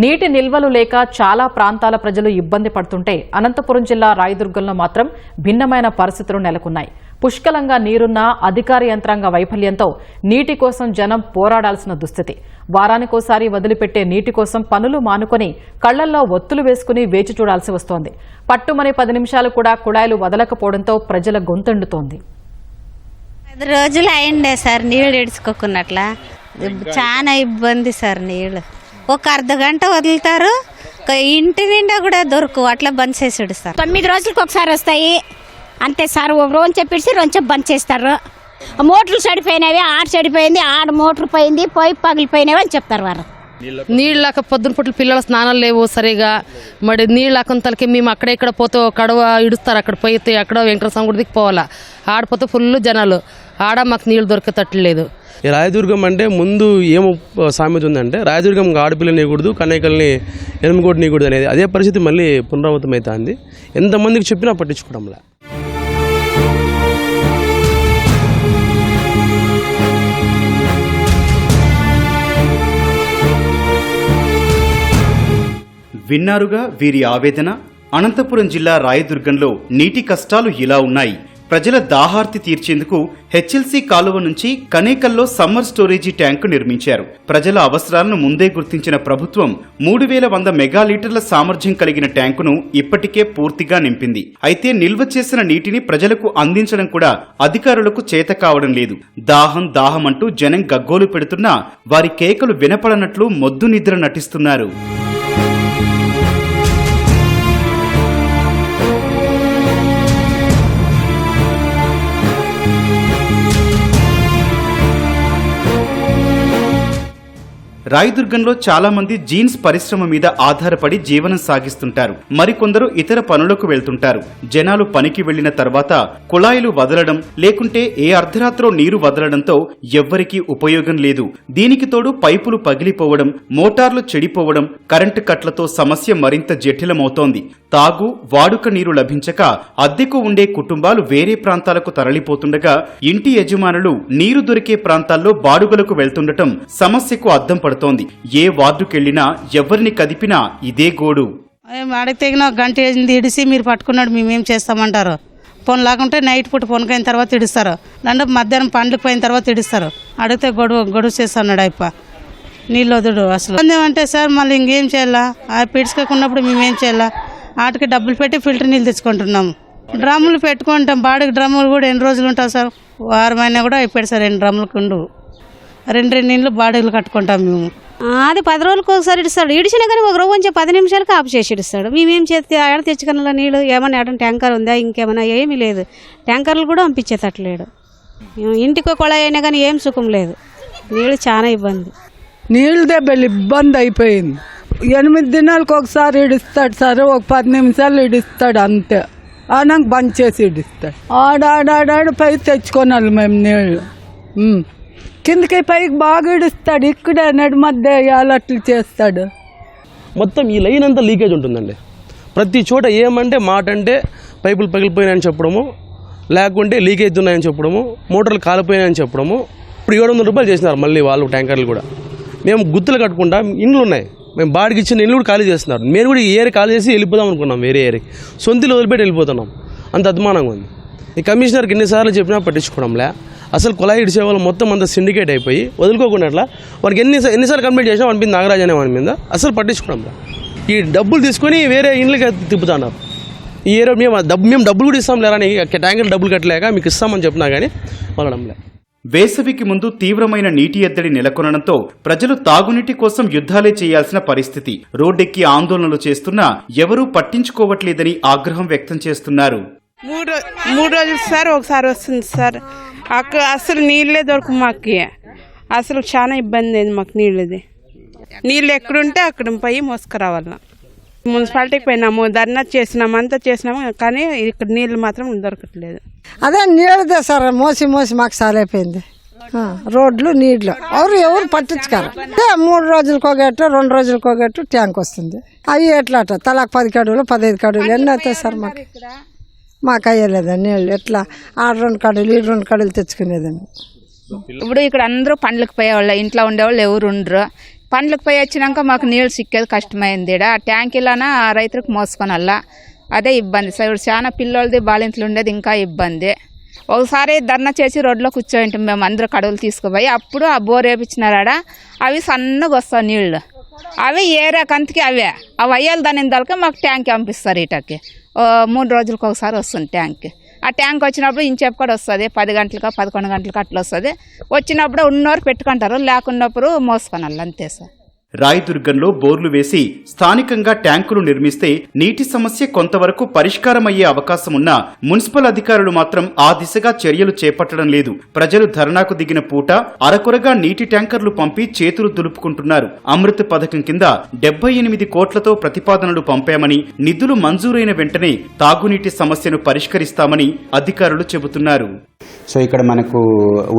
నీటి నిల్వలు లేక చాలా ప్రాంతాల ప్రజలు ఇబ్బంది పడుతుంటే అనంతపురం జిల్లా రాయదుర్గంలో మాత్రం భిన్నమైన పరిస్థితులు నెలకొన్నాయి. పుష్కలంగా నీరున్న అధికార యంత్రాంగ వైఫల్యంతో నీటి కోసం జనం పోరాడాల్సిన దుస్థితి. వారానికోసారి వదిలిపెట్టే నీటి కోసం పనులు మానుకొని కళ్లల్లో ఒత్తులు వేసుకుని వేచి చూడాల్సి వస్తోంది. పట్టుమని 10 నిమిషాలు కూడా కుళాయిలు వదలకపోవడంతో ప్రజల గొంతెండుతోంది. 10 రోజులు అయిండే సార్ నీళ్లు ఇడుచుకోకున్నట్లా. చాలా ఇబ్బంది సార్. నీళ్లు ఒక అర్ధ గంట వదులుతారు, ఇంటి నిండా కూడా దొరుకు అట్లా బంద్ చేసి ఇడుస్తారు. 9 రోజులకు ఒకసారి వస్తాయి అంతే సార్. ఒక రోజు చెప్పేసి 2 బంద్ చేస్తారు. మోటార్లు చెడిపోయినవి, ఆడ చెడిపోయింది, ఆడ మోటార్ పోయింది, పోయి పగిలిపోయినవి అని చెప్తారు వారు. నీళ్ళు లేక పొద్దున పుట్ల పిల్లల స్నానాలు లేవు సరిగా. మరి నీళ్ళు లేకుంతలకి మేము అక్కడ ఇక్కడ పోతే కడవ ఇడుస్తారు. అక్కడ పోతే అక్కడ వెంకటస్వామి గుడికి పోవాలా. ఆడపోతే ఫుల్ జనాలు, ఆడ మాకు నీళ్ళు దొరికేటట్లేదు. ఈ రాయదుర్గం అంటే ముందు ఏమో సామెత ఉందంటే రాయదుర్గం ఆడపిల్ల నీయకూడదు, కన్నయ్యకల్ని ఎనుమకోటి నీయకూడదు అనేది. అదే పరిస్థితి మళ్ళీ పునరావృతం అవుతుంది. ఎంతమందికి చెప్పినా పట్టించుకోవడంలే. విన్నారుగా వీరి ఆవేదన. అనంతపురం జిల్లా రాయదుర్గంలో నీటి కష్టాలు ఇలా ఉన్నాయి. ప్రజల దాహార్తి తీర్చేందుకు హెచ్ఎల్సీ కాలువ నుంచి కనేకల్లో సమ్మర్ స్టోరేజీ ట్యాంకు నిర్మించారు. ప్రజల అవసరాలను ముందే గుర్తించిన ప్రభుత్వం 3100 మెగాలీటర్ల సామర్థ్యం కలిగిన ట్యాంకును ఇప్పటికే పూర్తిగా నింపింది. అయితే నిల్వ చేసిన నీటిని ప్రజలకు అందించడం కూడా అధికారులకు చేత కావడం లేదు. దాహం దాహం అంటూ జనం గగ్గోలు పెడుతున్నా వారి కేకలు వినపడనట్లు మొద్దు నిద్ర నటిస్తున్నారు. రాయదుర్గంలో చాలా మంది జీన్స్ పరిశ్రమ మీద ఆధారపడి జీవనం సాగిస్తుంటారు. మరికొందరు ఇతర పనులకు వెళ్తుంటారు. జనాలు పనికి వెళ్లిన తర్వాత కుళాయిలు వదలడం లేకుంటే ఏ అర్ధరాత్రో నీరు వదలడంతో ఎవ్వరికీ ఉపయోగం లేదు. దీనికి తోడు పైపులు పగిలిపోవడం, మోటార్లు చెడిపోవడం, కరెంటు కట్లతో సమస్య మరింత జటిలమవుతోంది. తాగు, వాడుక నీరు లభించక అద్దెకు ఉండే కుటుంబాలు వేరే ప్రాంతాలకు తరలిపోతుండగా ఇంటి యజమానులు నీరు దొరికే ప్రాంతాల్లో బాడుగలకు వెళ్తుండటం సమస్యకు అద్దం పడుతోంది. ఏ వార్డుకెళ్లినా ఎవరిని కదిపినా ఇదే గోడు. అడిగితే గంట ఇడిసి మీరు పట్టుకున్నాడు మేమేం చేస్తామంటారు. ఫోన్ లాకుంటే నైట్ పూట పొనకైన తర్వాత ఇడుస్తారు. అంటే మధ్యాహ్నం పండ్లకు పోయిన తర్వాత ఇడుస్తారు. అడిగితే గొడవ చేస్తున్నాడు అయిప నీళ్ళు వదుడు. అసలు అంటే సార్ మళ్ళీ ఇంకేం చేయాలా? ఆ పిడుచుకోకున్నప్పుడు మేమేం చేయాలా? వాటికి డబ్బులు పెట్టి ఫిల్టర్ నీళ్ళు తెచ్చుకుంటున్నాము. డ్రమ్ములు పెట్టుకుంటాం. బాడికి డ్రమ్ములు కూడా ఎన్ని రోజులు ఉంటావు సార్? వారమైనా కూడా అయిపోయాడు సార్. 2 డ్రమ్ములకు ఉండు 2 నీళ్ళు బాడీలు కట్టుకుంటాం మేము. అది 10 రోజులకు ఒకసారి ఇడుస్తాడు. ఇడిచినా కానీ ఒక రోజు కొంచెం 10 నిమిషాలకు ఆఫ్ చేసి ఇడుస్తాడు. మేమేం చేస్తే ఆడ తెచ్చుకున్న నీళ్ళు ఏమన్నా ఏమైనా ట్యాంకర్ ఉందా, ఇంకేమైనా ఏమీ లేదు. ట్యాంకర్లు కూడా పంపించేటట్లేడు. ఇంటికి కొళాయి అయినా కానీ ఏం సుఖం లేదు. నీళ్ళు చాలా ఇబ్బంది. నీళ్ళు దెబ్బలు ఇబ్బంది అయిపోయింది. 8 దినాలకు ఒకసారి ఇడుస్తాడు సార్. ఒక 10 నిమిషాలు ఇడుస్తాడు అంతే. నాకు బంద్ చేసి ఇడుస్తాడు. ఆడాడాడాడు పై తెచ్చుకోనాలి మేము నీళ్ళు. కిందకి పైకి బాగా ఇడుస్తాడు. ఇక్కడ నడి మధ్య అలట్లు చేస్తాడు. మొత్తం ఈ లైన్ అంతా లీకేజ్ ఉంటుందండి. ప్రతి చోట ఏమంటే మాట అంటే పైపులు పగిలిపోయినాయని చెప్పడము, లేకుంటే లీక్ అవుతున్నాయని చెప్పడము, మోటార్లు కాలిపోయినాయని చెప్పడము. ఇప్పుడు 700 రూపాయలు చేసినారు మళ్ళీ వాళ్ళు ట్యాంకర్లు కూడా. మేము గుత్తులు కట్టుకుంటా, ఇండ్లు ఉన్నాయి, మేము బాడికి ఇచ్చిన ఇల్లు కూడా ఖాళీ చేస్తున్నారు. మేము కూడా ఈ ఏరియా ఖాళీ చేసి వెళ్ళిపోదాం అనుకున్నాం. వేరే ఏరియా సొంతలు వదిలిపెట్టి వెళ్ళిపోతున్నాం. అంత అద్మానంగా ఉంది. ఈ కమిషనర్కి ఎన్నిసార్లు చెప్పినా పట్టించుకోవడంలే. అసలు కుళాయి ఇడిచే వాళ్ళు మొత్తం అంతా సిండికేట్ అయిపోయి వదులుకోకుండా అట్లా వారికి ఎన్నిసార్లు కంప్లైంట్ చేసినా వాని మీద నాగరాజ్ అనే వాని మీద అసలు పట్టించుకోవడంలే. ఈ డబ్బులు తీసుకొని వేరే ఇండ్లకి తిప్పుతున్నారు. ఈ ఏరియా మేము డబ్బులు కూడా ఇస్తాం లేరా, ట్యాంకర్ డబ్బులు కట్టలేక మీకు ఇస్తామని చెప్పినా కానీ వాళ్ళడంలే. వేసవికి ముందు తీవ్రమైన నీటి ఎద్దడి నెలకొనడంతో ప్రజలు తాగునీటి కోసం యుద్ధాలే చేయాల్సిన పరిస్థితి. రోడ్డెక్కి ఆందోళనలు చేస్తున్నా ఎవరూ పట్టించుకోవట్లేదని ఆగ్రహం వ్యక్తం చేస్తున్నారు. 3 రోజులు సార్ ఒకసారి వస్తుంది సార్. అసలు నీళ్ళే దొరకవు మాకు. అసలు చాలా ఇబ్బంది అయింది మాకు నీళ్ళది. నీళ్ళు ఎక్కడుంటే అక్కడ పోయి మోసుకురావాల. మున్సిపాలిటీకి పోయినాము, ధర్నా చేసినాము, అంతా చేసినాము, కానీ ఇక్కడ నీళ్ళు మాత్రం దొరకట్లేదు. అదే నీళ్ళదే సార్. మోసి మాకు సారైపోయింది. రోడ్లు నీళ్లు ఎవరు పట్టించుకోరు. 3 రోజులకు ఒకటి 2 రోజులకు ఒకటి ట్యాంక్ వస్తుంది. అవి ఎట్లా తలాకు 10 కడుగులు 15 కడుగులు ఎన్ని అవుతాయి సార్? మాకు అయ్యలేదా నీళ్ళు? ఎట్లా 2 కడుగులు 2 కడుగులు తెచ్చుకునేదండి. ఇప్పుడు ఇక్కడ అందరూ పండ్లకు పోయేవాళ్ళు, ఇంట్లో ఉండేవాళ్ళు ఎవరు ఉండరు. పండ్లకు పోయి వచ్చినాక మాకు నీళ్ళు సిక్కేది కష్టమైంది ఆ ట్యాంకీలోన రైతులకు మోసుకొనల్లా అదే ఇబ్బంది సార్. ఇప్పుడు చాలా పిల్లోళ్ళది బాలింతలు ఉండేది ఇంకా ఇబ్బంది. ఒకసారి ధర్నా చేసి రోడ్లో కూర్చోయింటాం మేము అందరూ కడుగులు తీసుకుపోయి. అప్పుడు ఆ బోర్ వేపించినారాడ అవి సన్నగా వస్తాయి నీళ్ళు. అవి ఏరియా కంతికి అవే అవి అయ్యాలి దాని ఇందాక మాకు ట్యాంక్ పంపిస్తారు. ఇటకి 3 రోజులకు ఒకసారి వస్తుంది ట్యాంక్. ఆ ట్యాంక్ వచ్చినప్పుడు ఇంచేపు కూడా వస్తుంది 10 గంటలకు 11 గంటలకు అట్లా వస్తుంది. వచ్చినప్పుడు ఉన్నోరు పెట్టుకుంటారు, లేకున్నప్పుడు మోసుకొనాలి అంతే సార్. రాయదుర్గంలో బోర్లు వేసి స్థానికంగా ట్యాంకులు నిర్మిస్తే నీటి సమస్య కొంతవరకు పరిష్కారమయ్యే అవకాశం ఉన్నా మున్సిపల్ అధికారులు మాత్రం ఆ దిశగా చర్యలు చేపట్టడం లేదు. ప్రజలు ధర్నాకు దిగిన పూట అరకొరగా నీటి ట్యాంకర్లు పంపి చేతులు దులుపుకుంటున్నారు. అమృత్ పథకం కింద 78 కోట్లతో ప్రతిపాదనలు పంపామని, నిధులు మంజూరైన వెంటనే తాగునీటి సమస్యను పరిష్కరిస్తామని అధికారులు చెబుతున్నారు. సో ఇక్కడ మనకు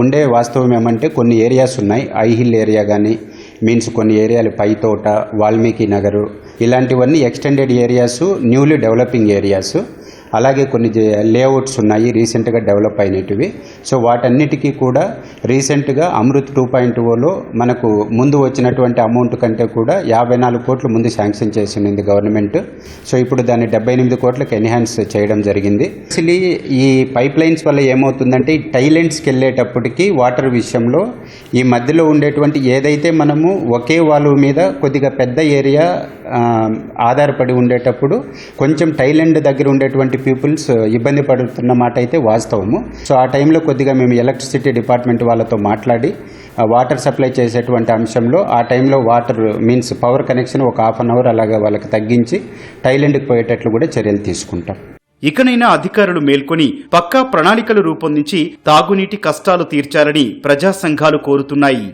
ఉండే వాస్తవం ఏమంటే కొన్ని ఏరియాస్ ఉన్నాయి, ఐహిల్ ఏరియా కానీ మీన్స్ కొన్ని ఏరియాలు పైతోట, వాల్మీకి నగరు, ఇలాంటివన్నీ extended areas, newly developing areas. అలాగే కొన్ని లేఅవుట్స్ ఉన్నాయి రీసెంట్గా డెవలప్ అయినటివి. సో వాటన్నిటికీ కూడా రీసెంట్గా అమృత్ 2.0లో మనకు ముందు వచ్చినటువంటి అమౌంట్ కంటే కూడా 54 కోట్లు ముందు శాంక్షన్ చేసింది గవర్నమెంట్. సో ఇప్పుడు దాన్ని 78 కోట్లకు ఎన్హాన్స్ చేయడం జరిగింది. యాక్చువల్లీ ఈ పైప్ లైన్స్ వల్ల ఏమవుతుందంటే ఈ టైలెంట్స్కి వెళ్ళేటప్పటికి వాటర్ విషయంలో ఈ మధ్యలో ఉండేటువంటి ఏదైతే మనము ఒకే వాల్వ్ మీద కొద్దిగా పెద్ద ఏరియా ఆధారపడి ఉండేటప్పుడు కొంచెం టైలెండ్ దగ్గర ఉండేటువంటి పీపుల్స్ ఇబ్బంది పడుతున్న మాట అయితే వాస్తవము. సో ఆ టైంలో కొద్దిగా మేము ఎలక్ట్రిసిటీ డిపార్ట్మెంట్ వాళ్ళతో మాట్లాడి వాటర్ సప్లై చేసేటువంటి అంశంలో ఆ టైంలో వాటర్ మీన్స్ పవర్ కనెక్షన్ ఒక 1/2 అవర్ అలాగా వాళ్ళకి తగ్గించి టైలెండ్కి పోయేటట్లు కూడా చర్యలు తీసుకుంటాం. ఇకనైనా అధికారులు మేల్కొని పక్కా ప్రణాళికలు రూపొందించి తాగునీటి కష్టాలు తీర్చాలని ప్రజా సంఘాలు కోరుతున్నాయి.